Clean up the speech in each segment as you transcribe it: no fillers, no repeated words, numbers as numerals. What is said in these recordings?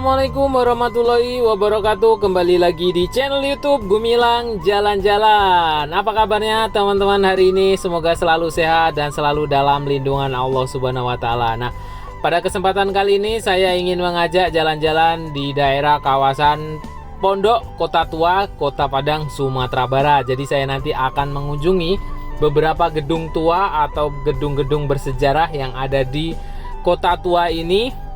Assalamualaikum warahmatullahi wabarakatuh. Kembali lagi di channel YouTube Gumilang Jalan-Jalan. Apa kabarnya teman-teman hari ini? Semoga selalu sehat dan selalu dalam lindungan Allah Subhanahu wa taala. Nah, pada kesempatan kali ini saya ingin mengajak jalan-jalan di daerah kawasan Pondok Kota Tua, Kota Padang, Sumatera Barat. Jadi saya nanti akan mengunjungi beberapa gedung tua atau gedung-gedung bersejarah yang ada di Kota Tua ini.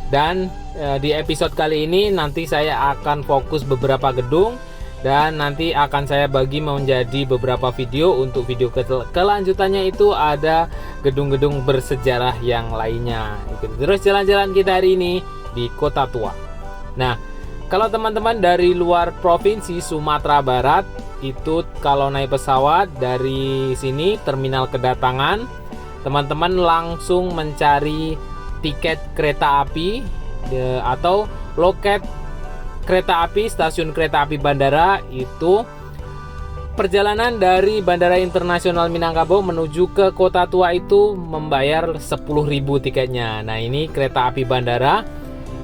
Dan di episode kali ini nanti saya akan fokus beberapa gedung dan nanti akan saya bagi menjadi beberapa video. Untuk video kelanjutannya itu ada gedung-gedung bersejarah yang lainnya. Ikuti terus jalan-jalan kita hari ini di Kota Tua. Nah, kalau teman-teman dari luar provinsi Sumatera Barat itu kalau naik pesawat dari sini terminal kedatangan, teman-teman langsung mencari tiket kereta api atau loket kereta api, stasiun kereta api bandara. Itu perjalanan dari Bandara Internasional Minangkabau menuju ke Kota Tua itu membayar 10.000 tiketnya. Nah, ini kereta api bandara.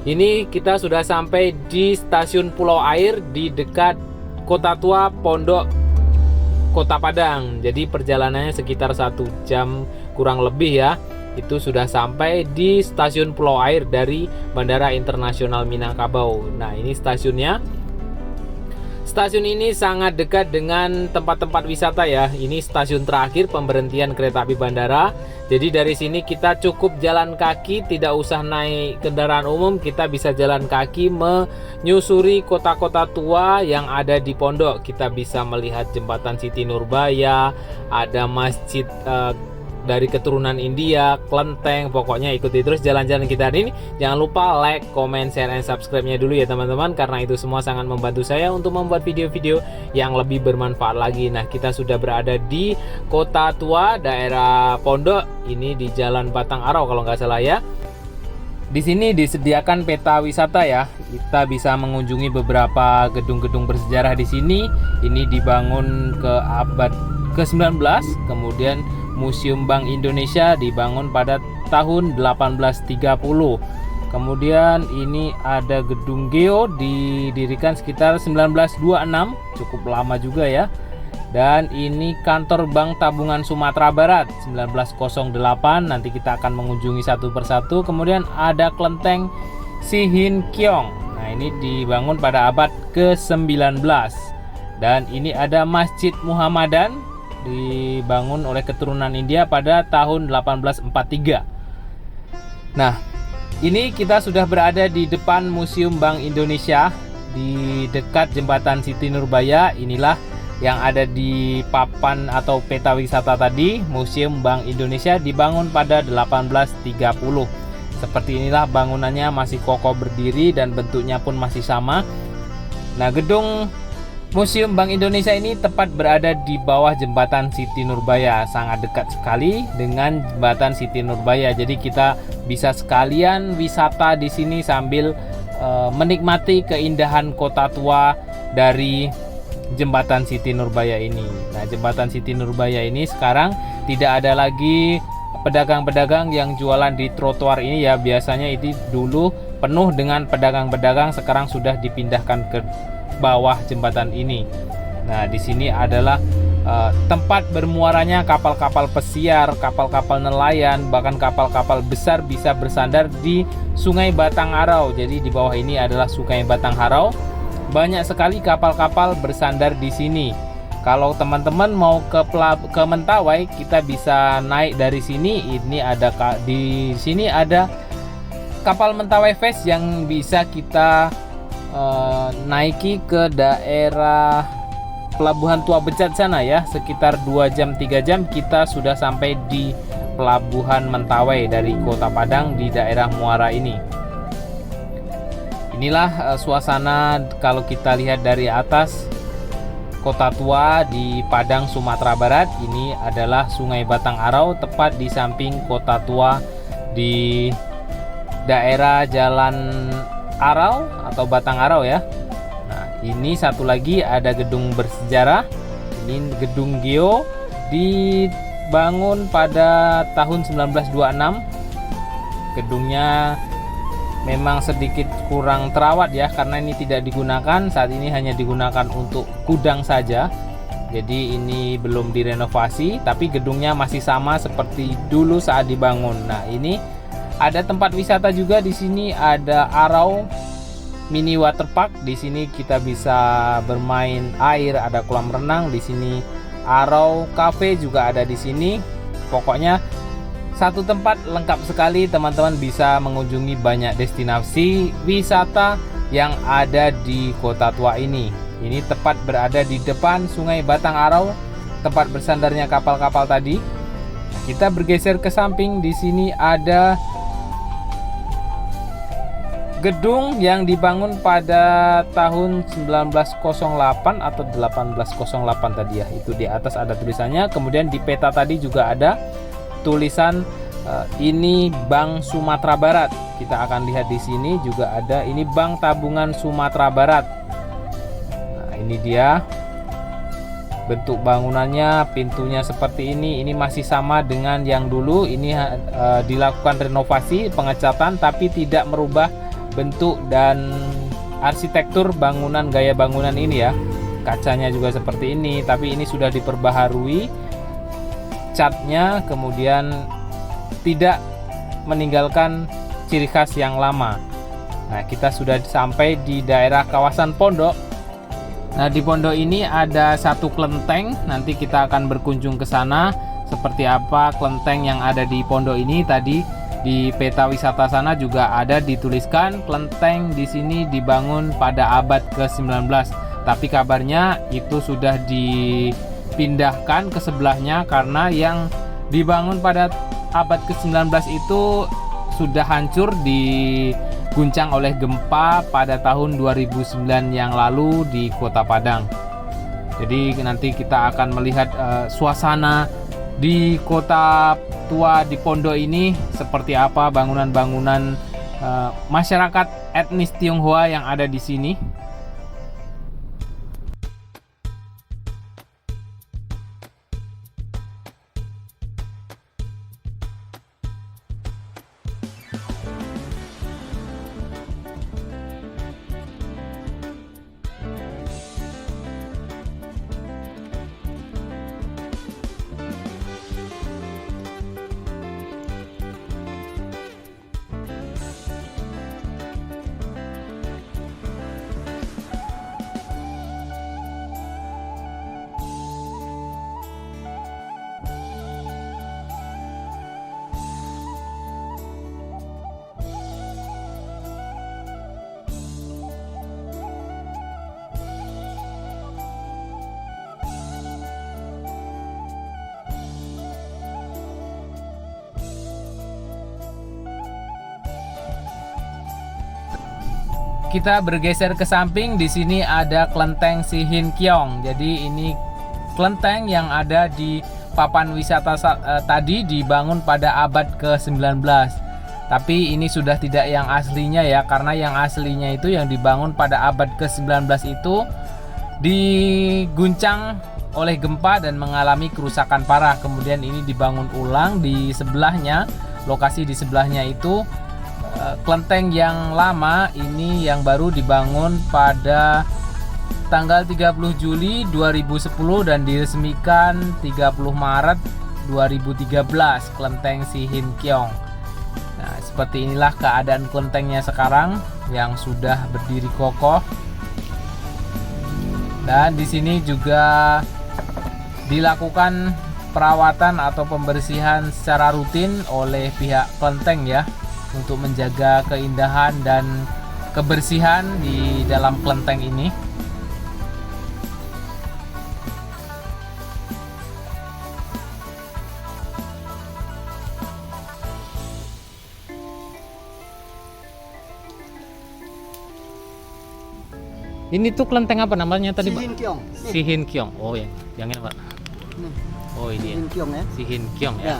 Ini kita sudah sampai di stasiun Pulau Air di dekat Kota Tua Pondok Kota Padang. Jadi perjalanannya sekitar 1 jam kurang lebih ya. Itu sudah sampai di stasiun Pulau Air dari Bandara Internasional Minangkabau. Nah, ini stasiunnya. Stasiun ini sangat dekat dengan tempat-tempat wisata ya. Ini stasiun terakhir pemberhentian kereta api bandara. Jadi dari sini kita cukup jalan kaki, tidak usah naik kendaraan umum. Kita bisa jalan kaki menyusuri kota-kota tua yang ada di pondok. Kita bisa melihat jembatan Siti Nurbaya, ada masjid dari keturunan India, kelenteng. Pokoknya ikuti terus jalan-jalan kita hari ini. Jangan lupa like, comment, share, and subscribe-nya dulu ya teman-teman, karena itu semua sangat membantu saya untuk membuat video-video yang lebih bermanfaat lagi. Nah, kita sudah berada di Kota Tua, daerah Pondok. Ini di Jalan Batang Arau kalau nggak salah ya. Di sini disediakan peta wisata ya. Kita bisa mengunjungi beberapa gedung-gedung bersejarah di sini. Ini dibangun ke abad ke-19, kemudian Museum Bank Indonesia dibangun pada tahun 1830. Kemudian ini ada gedung Geo didirikan sekitar 1926, cukup lama juga ya. Dan ini kantor Bank Tabungan Sumatera Barat 1908, nanti kita akan mengunjungi satu persatu. Kemudian ada kelenteng Sihin Kiong. Nah, ini dibangun pada abad ke-19. Dan ini ada Masjid Muhammadan dibangun oleh keturunan India pada tahun 1843. Nah, ini kita sudah berada di depan Museum Bank Indonesia di dekat jembatan Siti Nurbaya. Inilah yang ada di papan atau peta wisata tadi. Museum Bank Indonesia dibangun pada 1830. Seperti inilah bangunannya, masih kokoh berdiri dan bentuknya pun masih sama. Nah, gedung Museum Bank Indonesia ini tepat berada di bawah jembatan Siti Nurbaya, sangat dekat sekali dengan jembatan Siti Nurbaya. Jadi kita bisa sekalian wisata di sini sambil menikmati keindahan Kota Tua dari jembatan Siti Nurbaya ini. Nah, jembatan Siti Nurbaya ini sekarang tidak ada lagi pedagang-pedagang yang jualan di trotoar ini ya. Biasanya itu dulu penuh dengan pedagang-pedagang, sekarang sudah dipindahkan ke bawah jembatan ini. Nah, di sini adalah tempat bermuaranya kapal-kapal pesiar, kapal-kapal nelayan, bahkan kapal-kapal besar bisa bersandar di Sungai Batang Arau. Jadi di bawah ini adalah Sungai Batang Arau. Banyak sekali kapal-kapal bersandar di sini. Kalau teman-teman mau ke Mentawai, kita bisa naik dari sini. Ini ada di sini ada kapal Mentawai Fest yang bisa kita naiki ke daerah Pelabuhan Tua Becat sana ya. Sekitar 2 jam 3 jam kita sudah sampai di Pelabuhan Mentawai dari Kota Padang di daerah Muara ini. Inilah suasana kalau kita lihat dari atas Kota Tua di Padang, Sumatera Barat. Ini adalah Sungai Batang Arau tepat di samping Kota Tua di daerah Jalan Arau atau Batang Arau ya. Nah, ini satu lagi ada gedung bersejarah. Ini gedung Geo dibangun pada tahun 1926. Gedungnya memang sedikit kurang terawat ya, karena ini tidak digunakan saat ini, hanya digunakan untuk gudang saja. Jadi ini belum direnovasi, tapi gedungnya masih sama seperti dulu saat dibangun. Nah, ini ada tempat wisata juga di sini, ada Arau Mini Waterpark. Di sini kita bisa bermain air, ada kolam renang di sini. Arau Cafe juga ada di sini. Pokoknya satu tempat lengkap sekali, teman-teman bisa mengunjungi banyak destinasi wisata yang ada di Kota Tua ini. Ini tepat berada di depan Sungai Batang Arau, tempat bersandarnya kapal-kapal tadi. Kita bergeser ke samping, di sini ada gedung yang dibangun pada tahun 1908 atau 1808 tadi ya. Itu di atas ada tulisannya. Kemudian di peta tadi juga ada tulisan ini Bank Sumatera Barat. Kita akan lihat di sini juga ada ini Bank Tabungan Sumatera Barat. Nah, ini dia bentuk bangunannya, pintunya seperti ini. Ini masih sama dengan yang dulu. Ini dilakukan renovasi, pengecatan, tapi tidak merubah bentuk dan arsitektur bangunan, gaya bangunan ini ya. Kacanya juga seperti ini, tapi ini sudah diperbaharui catnya, kemudian tidak meninggalkan ciri khas yang lama. Nah, kita sudah sampai di daerah kawasan Pondok. Nah, di Pondok ini ada satu kelenteng. Nanti kita akan berkunjung ke sana. Seperti apa kelenteng yang ada di Pondok ini. Tadi di peta wisata sana juga ada dituliskan kelenteng di sini dibangun pada abad ke-19. Tapi kabarnya itu sudah dipindahkan ke sebelahnya karena yang dibangun pada abad ke-19 itu sudah hancur, diguncang oleh gempa pada tahun 2009 yang lalu di Kota Padang. Jadi nanti kita akan melihat suasana di Kota Tua di Pondok ini seperti apa, bangunan-bangunan masyarakat etnis Tionghoa yang ada di sini. Kita bergeser ke samping, di sini ada kelenteng Si Hin Kiong. Jadi ini kelenteng yang ada di papan wisata tadi dibangun pada abad ke-19. Tapi ini sudah tidak yang aslinya ya, karena yang aslinya itu yang dibangun pada abad ke-19 itu diguncang oleh gempa dan mengalami kerusakan parah. Kemudian ini dibangun ulang di sebelahnya, lokasi di sebelahnya itu kelenteng yang lama, ini yang baru dibangun pada tanggal 30 Juli 2010 dan diresmikan 30 Maret 2013, kelenteng Si Hin Kiong. Nah, seperti inilah keadaan kelentengnya sekarang yang sudah berdiri kokoh. Dan di sini juga dilakukan perawatan atau pembersihan secara rutin oleh pihak kelenteng ya, untuk menjaga keindahan dan kebersihan di dalam kelenteng ini. Ini tuh kelenteng apa namanya tadi, Pak? Si Hin Kiong. Si Hin Kiong. Oh ya, yang ini, Pak. Oh ini Hin Kiong ya. Si Hin Kiong ya. Ya.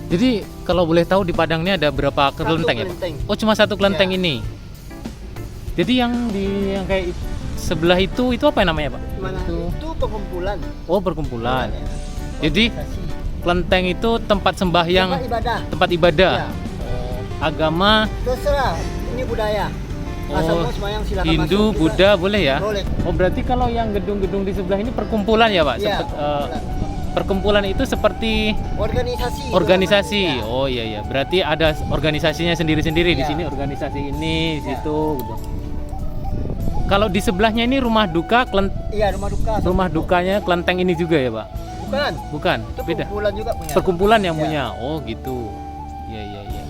Jadi kalau boleh tahu di Padang ini ada berapa kelenteng ya, Pak? Oh, cuma satu kelenteng Ya. ini. Jadi yang kayak sebelah itu apa namanya, Pak? Mana itu perkumpulan. Oh, perkumpulan. Ya. Jadi kelenteng itu tempat sembahyang, Tempat ibadah. tempat ibadah. Ya. Agama. Terserah. ini budaya. Asal mau sembahyang silakan Hindu, masuk juga. Buddha boleh ya? Boleh. Oh, berarti kalau yang gedung-gedung di sebelah ini perkumpulan ya, Pak? Iya, Perkumpulan itu seperti organisasi. organisasi. Ya. Oh iya iya. Berarti ada organisasinya sendiri-sendiri di Iya. sini, organisasi ini, di Iya. situ gitu. Kalau di sebelahnya ini rumah duka, Iya, rumah duka. rumah dukanya kelenteng ini juga ya, Pak? Bukan. Bukan, Itu beda. perkumpulan juga punya. Perkumpulan yang Iya. punya. Oh, gitu. Iya iya iya.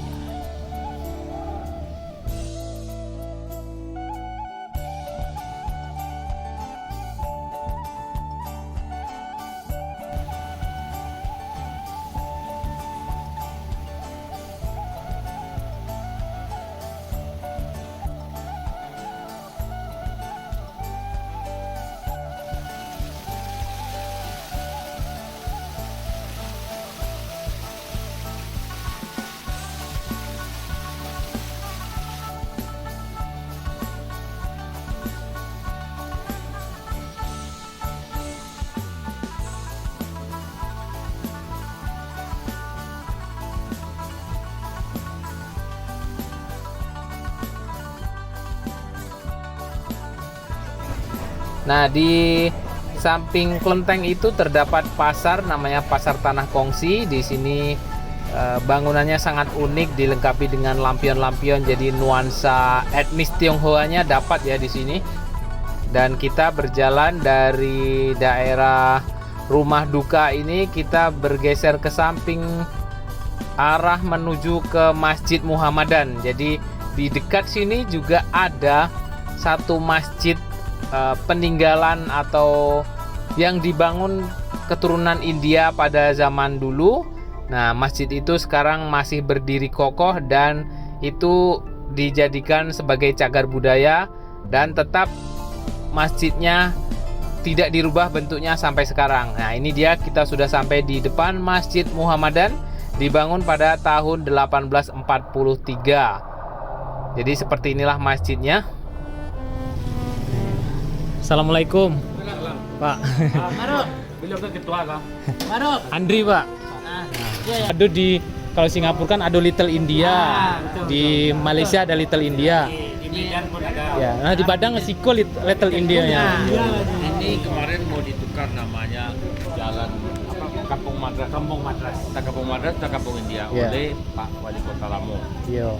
Nah, di samping kelenteng itu terdapat pasar namanya Pasar Tanah Kongsi. Di sini bangunannya sangat unik, dilengkapi dengan lampion-lampion, jadi nuansa etnis Tionghoanya dapat ya di sini. Dan kita berjalan dari daerah rumah duka ini, kita bergeser ke samping arah menuju ke Masjid Muhammadan. Jadi di dekat sini juga ada satu masjid peninggalan atau yang dibangun keturunan India pada zaman dulu. Nah, masjid itu sekarang masih berdiri kokoh dan itu dijadikan sebagai cagar budaya dan tetap masjidnya tidak dirubah bentuknya sampai sekarang. Nah, ini dia, kita sudah sampai di depan Masjid Muhammadan, dibangun pada tahun 1843. Jadi seperti inilah masjidnya. Assalamualaikum, Pak. Maruk. Beliau kan ketua kan? Maruk. Andri, Pak. Iya, Ada di, kalau Singapura kan ada Little India, di Malaysia ada Little India. Di Medan pun ada. Ya, nah di Padang Siko Little India-nya. Ini kemarin mau ditukar namanya Jalan Kampung Madras. Kampung Madras. Kampung Madras, Kampung India Iya. oleh Pak Wali Kota Lamongan. Yo.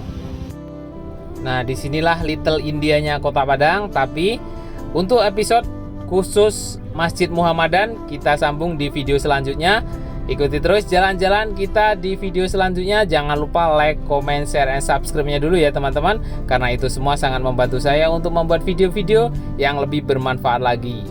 Nah, disinilah Little Indianya Kota Padang. Tapi untuk episode khusus Masjid Muhammadan kita sambung di video selanjutnya. Ikuti terus jalan-jalan kita di video selanjutnya. Jangan lupa like, comment, share, and subscribe-nya dulu ya teman-teman. Karena itu semua sangat membantu saya untuk membuat video-video yang lebih bermanfaat lagi.